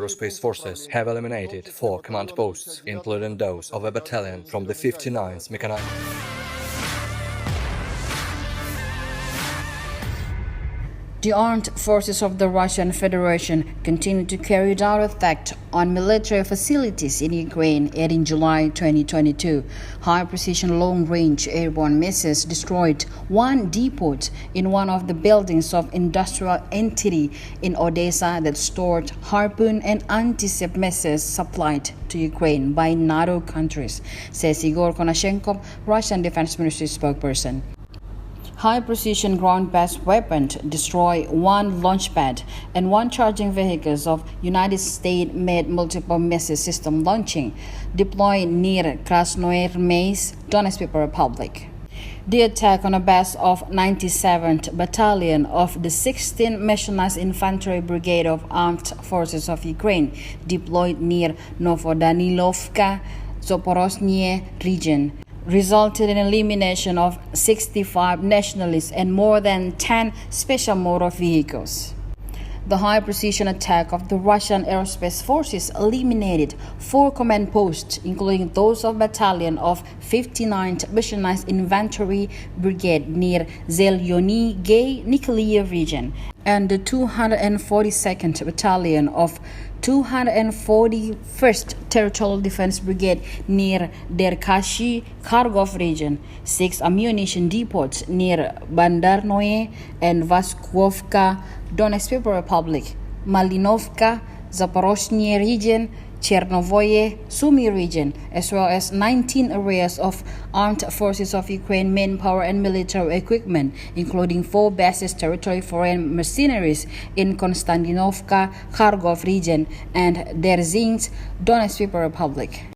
aerospace forces have eliminated 4 command posts, including those of a battalion from the 59th Mechanized. The armed forces of the Russian Federation continue to carry out attacks on military facilities in Ukraine, and in July 2022, high-precision long-range airborne missiles destroyed one depot in one of the buildings of industrial entity in Odessa that stored Harpoon and anti-ship missiles supplied to Ukraine by NATO countries, says Igor Konashenkov, Russian Defense Ministry spokesperson. High-precision ground-based weapons destroy one launch pad and one charging vehicles of United States-made multiple missile system launching deployed near Krasnoyarmeysk, Donetsk Republic. The attack on a base of 97th Battalion of the 16th Mechanized Infantry Brigade of Armed Forces of Ukraine deployed near Novodanilovka, Zaporozhye region resulted in elimination of 65 nationalists and more than 10 special motor vehicles. The high-precision attack of the Russian aerospace forces eliminated 4 command posts, including those of Battalion of 59th Mechanized Infantry Brigade near Zelyony-Gay-Nikolaev region, and the 242nd Battalion of 241st Territorial Defense Brigade near Derkashi, Kharkov region, 6 ammunition depots near Bandarnoye and Vaskovka, Donetsk Republic, Malinovka, Zaporozhye region, Chernovoye, Sumy region, as well as 19 areas of armed forces of Ukraine manpower and military equipment, including 4 bases territory foreign mercenaries in Konstantinovka, Kharkov region, and Derzhinsk, Donetsk Republic.